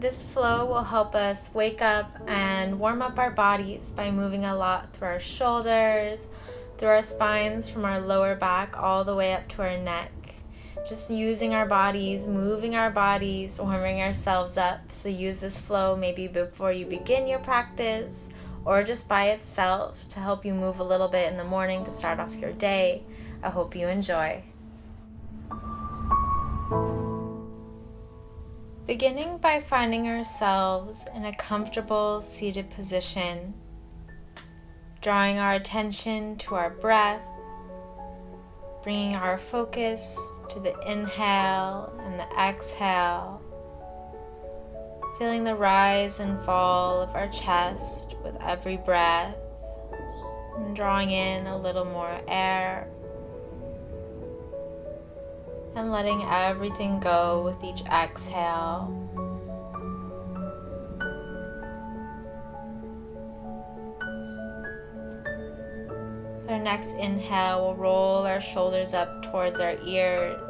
This flow will help us wake up and warm up our bodies by moving a lot through our shoulders, through our spines from our lower back all the way up to our neck. Just using our bodies, moving our bodies, warming ourselves up. So use this flow maybe before you begin your practice or just by itself to help you move a little bit in the morning to start off your day. I hope you enjoy. Beginning by finding ourselves in a comfortable seated position, drawing our attention to our breath, bringing our focus to the inhale and the exhale, feeling the rise and fall of our chest with every breath, and drawing in a little more air, and letting everything go with each exhale. With our next inhale, we'll roll our shoulders up towards our ears.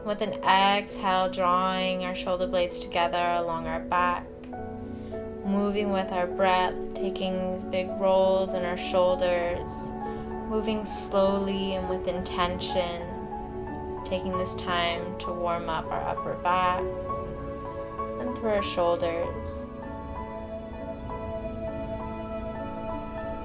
With an exhale, drawing our shoulder blades together along our back. Moving with our breath, taking these big rolls in our shoulders. Moving slowly and with intention. Taking this time to warm up our upper back and through our shoulders.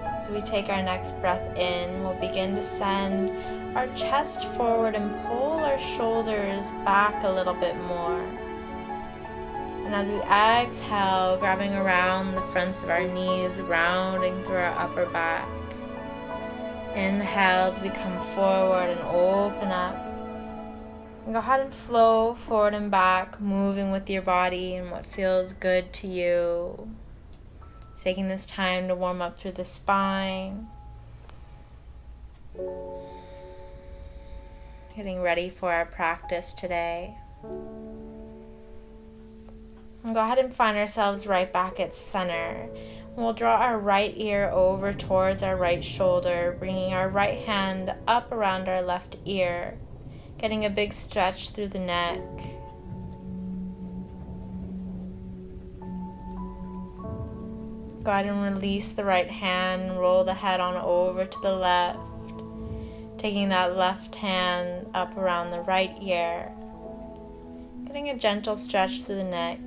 As we take our next breath in, we'll begin to send our chest forward and pull our shoulders back a little bit more. And as we exhale, grabbing around the fronts of our knees, rounding through our upper back. Inhale as we come forward and open up. And go ahead and flow forward and back, moving with your body and what feels good to you. Taking this time to warm up through the spine. Getting ready for our practice today. And go ahead and find ourselves right back at center. We'll draw our right ear over towards our right shoulder, bringing our right hand up around our left ear. Getting a big stretch through the neck. Go ahead and release the right hand and roll the head on over to the left. Taking that left hand up around the right ear. Getting a gentle stretch through the neck.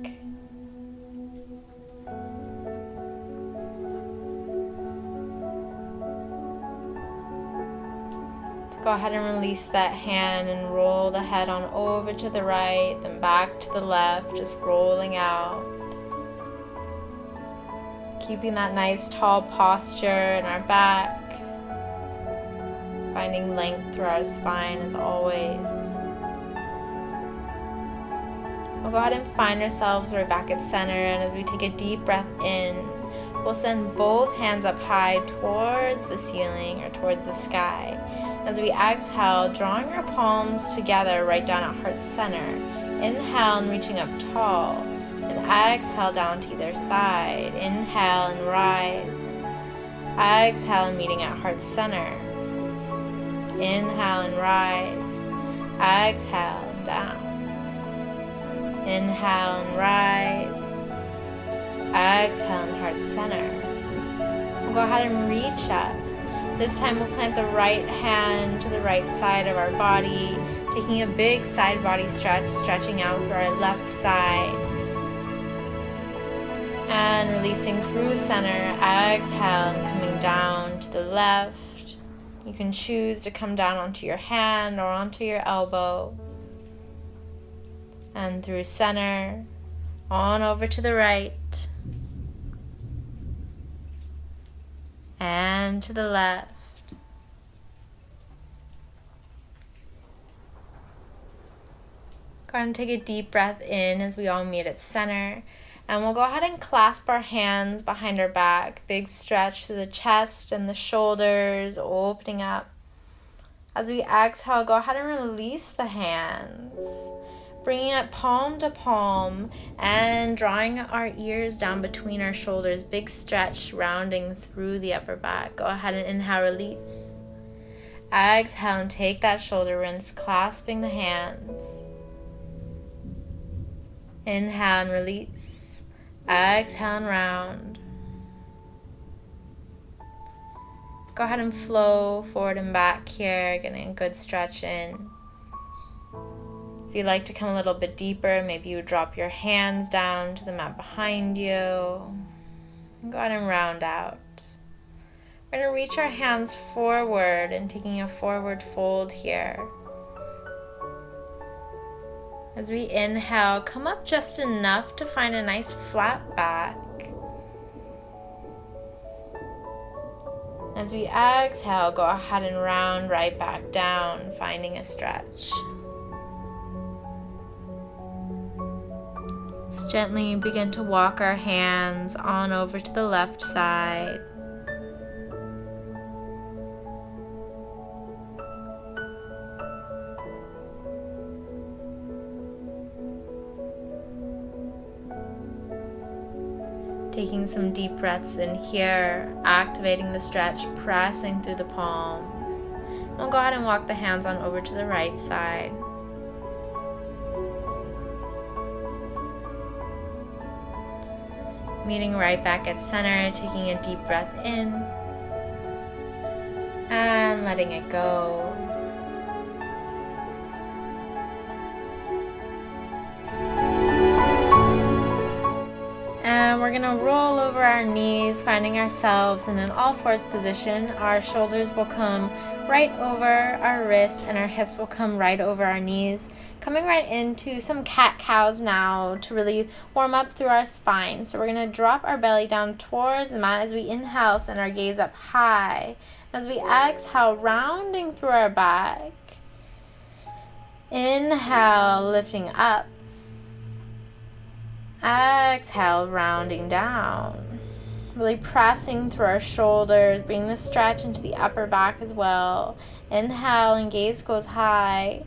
Go ahead and release that hand and roll the head on over to the right, then back to the left, just rolling out. Keeping that nice tall posture in our back. Finding length through our spine as always. We'll go ahead and find ourselves right back at center, and as we take a deep breath in, we'll send both hands up high towards the ceiling or towards the sky. As we exhale, drawing our palms together right down at heart center. Inhale and reaching up tall. And exhale down to either side. Inhale and rise. Exhale and meeting at heart center. Inhale and rise. Exhale down. Inhale and rise. Exhale and heart center. We'll go ahead and reach up. This time we'll plant the right hand to the right side of our body, taking a big side body stretch, stretching out through our left side. And releasing through center, exhale and coming down to the left. You can choose to come down onto your hand or onto your elbow. And through center, on over to the right. And to the left. Go ahead and take a deep breath in as we all meet at center. And we'll go ahead and clasp our hands behind our back. Big stretch through the chest and the shoulders, opening up. As we exhale, go ahead and release the hands. Bringing it palm to palm and drawing our ears down between our shoulders. Big stretch, rounding through the upper back. Go ahead and inhale, release. Exhale and take that shoulder rinse, clasping the hands. Inhale and release. Exhale and round. Go ahead and flow forward and back here, getting a good stretch in. If you'd like to come a little bit deeper, maybe you drop your hands down to the mat behind you. And go ahead and round out. We're going to reach our hands forward and taking a forward fold here. As we inhale, come up just enough to find a nice flat back. As we exhale, go ahead and round right back down, finding a stretch. Let's gently begin to walk our hands on over to the left side. Taking some deep breaths in here, activating the stretch, pressing through the palms. We'll go ahead and walk the hands on over to the right side. Meeting right back at center, taking a deep breath in and letting it go. And we're going to roll over our knees, finding ourselves in an all-fours position. Our shoulders will come right over our wrists and our hips will come right over our knees. Coming right into some cat-cows now to really warm up through our spine. So we're going to drop our belly down towards the mat as we inhale, send our gaze up high. As we exhale, rounding through our back. Inhale, lifting up. Exhale, rounding down. Really pressing through our shoulders, bringing the stretch into the upper back as well. Inhale and gaze goes high.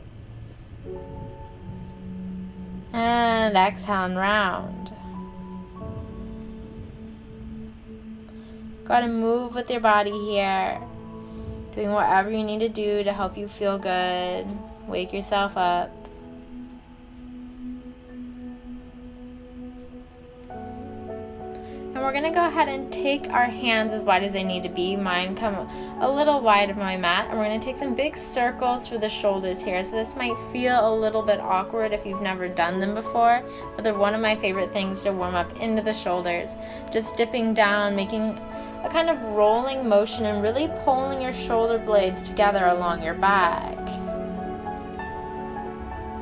And exhale and round. Go ahead and move with your body here. Doing whatever you need to do to help you feel good. Wake yourself up. And we're going to go ahead and take our hands as wide as they need to be. Mine come a little wide of my mat. And we're going to take some big circles for the shoulders here. So this might feel a little bit awkward if you've never done them before. But they're one of my favorite things to warm up into the shoulders. Just dipping down, making a kind of rolling motion and really pulling your shoulder blades together along your back.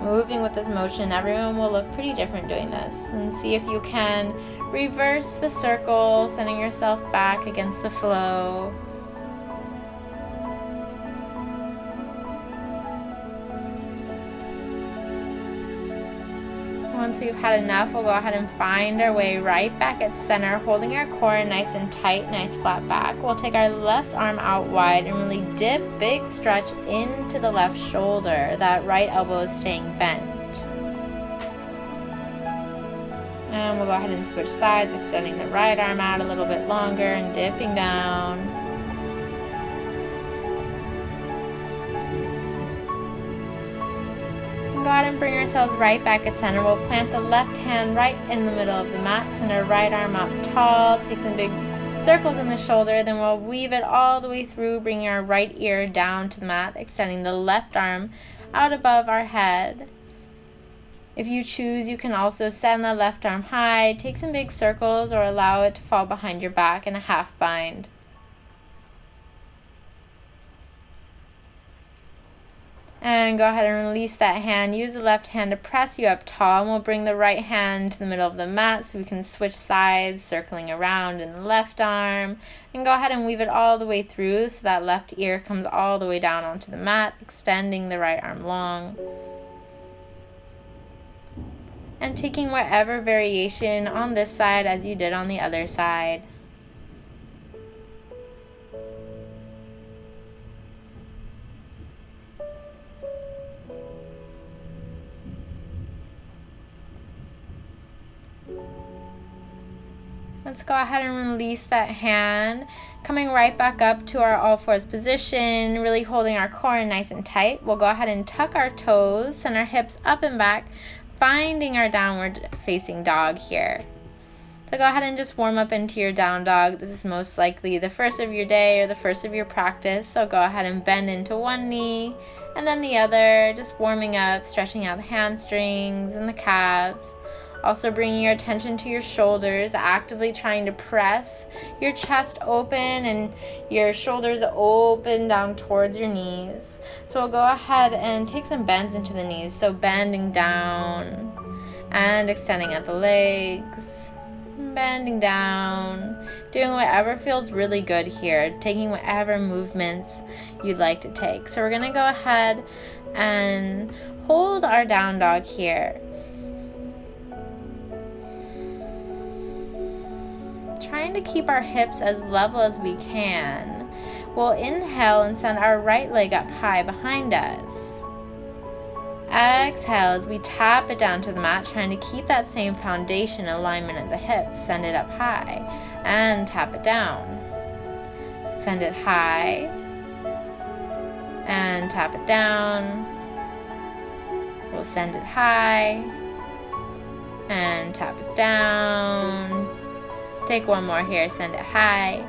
Moving with this motion, everyone will look pretty different doing this. And see if you can reverse the circle, sending yourself back against the flow. Once we've had enough, we'll go ahead and find our way right back at center, holding our core nice and tight, nice flat back. We'll take our left arm out wide and really dip, big stretch into the left shoulder. That right elbow is staying bent. And we'll go ahead and switch sides, extending the right arm out a little bit longer and dipping down. Go ahead and bring ourselves right back at center. We'll plant the left hand right in the middle of the mat, send our right arm up tall, take some big circles in the shoulder, then we'll weave it all the way through, bringing our right ear down to the mat, extending the left arm out above our head. If you choose, you can also send the left arm high, take some big circles, or allow it to fall behind your back in a half bind. And go ahead and release that hand. Use the left hand to press you up tall, and we'll bring the right hand to the middle of the mat so we can switch sides, circling around in the left arm. And go ahead and weave it all the way through so that left ear comes all the way down onto the mat, extending the right arm long. And taking whatever variation on this side as you did on the other side. Let's go ahead and release that hand, coming right back up to our all fours position, really holding our core nice and tight. We'll go ahead and tuck our toes, send our hips up and back, finding our downward facing dog here. So go ahead and just warm up into your down dog. This is most likely the first of your day or the first of your practice. So go ahead and bend into one knee and then the other, just warming up, stretching out the hamstrings and the calves. Also bringing your attention to your shoulders, actively trying to press your chest open and your shoulders open down towards your knees. So we'll go ahead and take some bends into the knees. So bending down and extending at the legs. Bending down, doing whatever feels really good here, taking whatever movements you'd like to take. So we're going to go ahead and hold our down dog here. Trying to keep our hips as level as we can. We'll inhale and send our right leg up high behind us. Exhale as we tap it down to the mat, trying to keep that same foundation alignment at the hips. Send it up high and tap it down. Send it high and tap it down. We'll send it high and tap it down. Take one more here, send it high.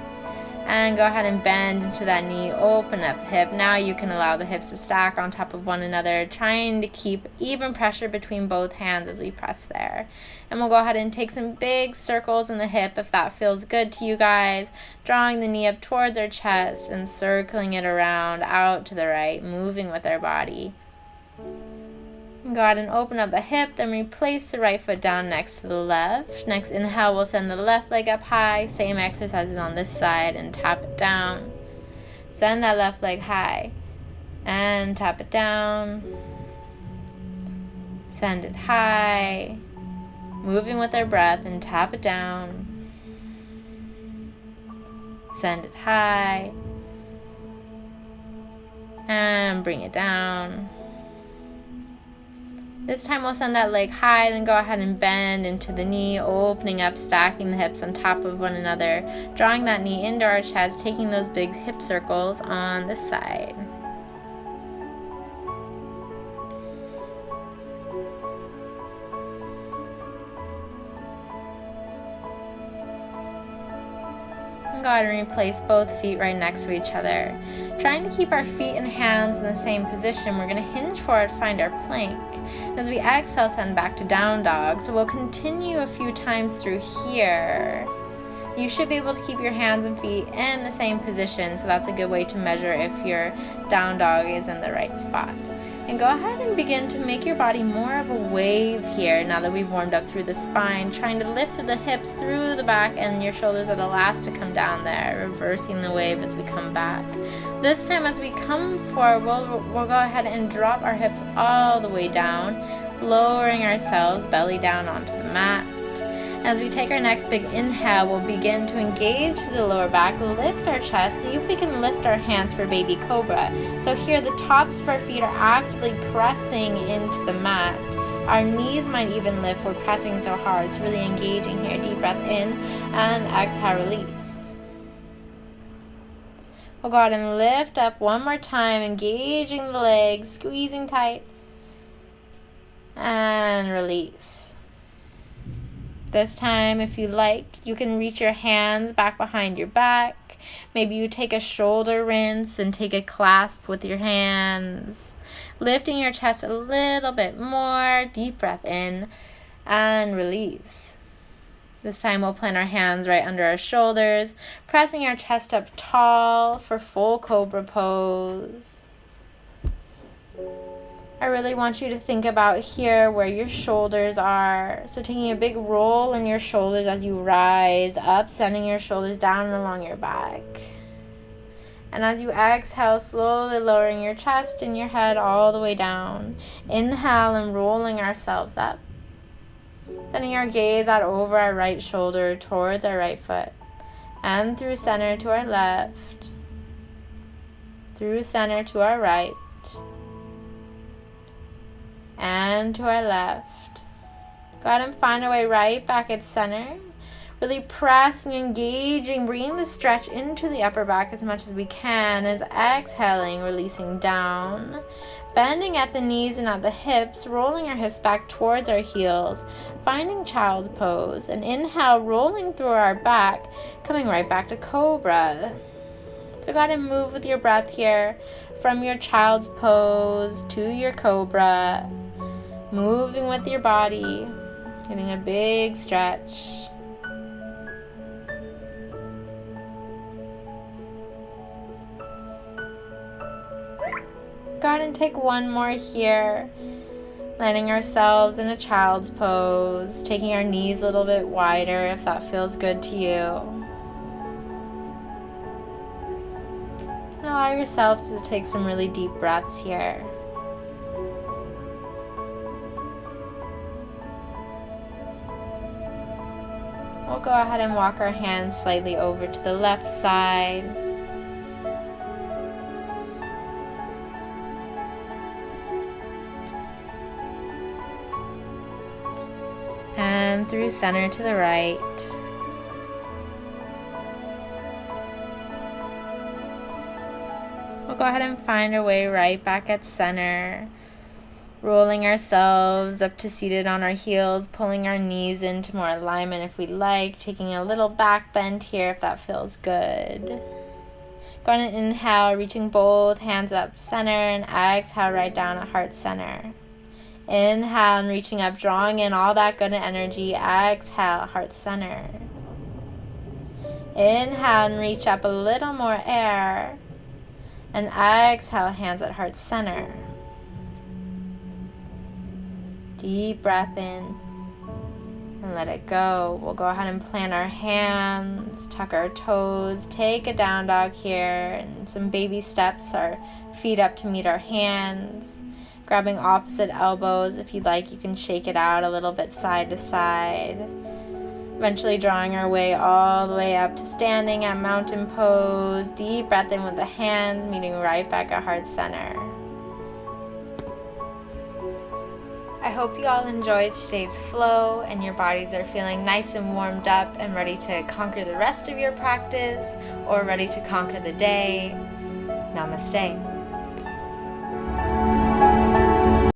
And go ahead and bend into that knee, open up the hip. Now you can allow the hips to stack on top of one another, trying to keep even pressure between both hands as we press there. And we'll go ahead and take some big circles in the hip if that feels good to you guys. Drawing the knee up towards our chest and circling it around out to the right, moving with our body. Go ahead and open up the hip, then replace the right foot down next to the left. Next inhale, we'll send the left leg up high. Same exercises on this side and tap it down. Send that left leg high and tap it down. Send it high. Moving with our breath and tap it down. Send it high. And bring it down. This time we'll send that leg high, then go ahead and bend into the knee, opening up, stacking the hips on top of one another, drawing that knee into our chest, taking those big hip circles on this side. And go ahead and replace both feet right next to each other. Trying to keep our feet and hands in the same position, we're going to hinge forward, find our plank. As we exhale, send back to down dog. So we'll continue a few times through here. You should be able to keep your hands and feet in the same position, so that's a good way to measure if your down dog is in the right spot. And go ahead and begin to make your body more of a wave here now that we've warmed up through the spine, trying to lift the hips through the back and your shoulders are the last to come down there, reversing the wave as we come back. This time as we come forward, we'll go ahead and drop our hips all the way down, lowering ourselves belly down onto the mat. As we take our next big inhale, we'll begin to engage through the lower back, lift our chest, see if we can lift our hands for baby cobra. So here the tops of our feet are actively pressing into the mat. Our knees might even lift, we're pressing so hard. It's really engaging here. Deep breath in and exhale, release. We'll go ahead and lift up one more time, engaging the legs, squeezing tight, and release. This time, if you like, you can reach your hands back behind your back. Maybe you take a shoulder rinse and take a clasp with your hands. Lifting your chest a little bit more. Deep breath in and release. This time we'll plant our hands right under our shoulders, pressing our chest up tall for full cobra pose. I really want you to think about here where your shoulders are. So taking a big roll in your shoulders as you rise up, sending your shoulders down along your back. And as you exhale, slowly lowering your chest and your head all the way down. Inhale and rolling ourselves up. Sending our gaze out over our right shoulder towards our right foot. And through center to our left. Through center to our right. And to our left. Go ahead and find our way right back at center. Really pressing, engaging, bringing the stretch into the upper back as much as we can. As exhaling, releasing down. Bending at the knees and at the hips, rolling our hips back towards our heels, finding child's pose. And inhale, rolling through our back, coming right back to cobra. So go ahead and move with your breath here from your child's pose to your cobra. Moving with your body, getting a big stretch. Go ahead and take one more here, landing ourselves in a child's pose, taking our knees a little bit wider if that feels good to you. And allow yourselves to take some really deep breaths here. We'll go ahead and walk our hands slightly over to the left side. And through center to the right. We'll go ahead and find our way right back at center. Rolling ourselves up to seated on our heels, pulling our knees into more alignment if we like, taking a little back bend here if that feels good. Go ahead and inhale, reaching both hands up center, and exhale right down at heart center. Inhale and reaching up, drawing in all that good energy. Exhale, heart center. Inhale and reach up a little more air. And exhale, hands at heart center. Deep breath in and let it go. We'll go ahead and plant our hands, tuck our toes, take a down dog here, and some baby steps, our feet up to meet our hands. Grabbing opposite elbows. If you'd like, you can shake it out a little bit side to side. Eventually drawing our way all the way up to standing at mountain pose. Deep breath in with the hands, meeting right back at heart center. I hope you all enjoyed today's flow and your bodies are feeling nice and warmed up and ready to conquer the rest of your practice or ready to conquer the day. Namaste.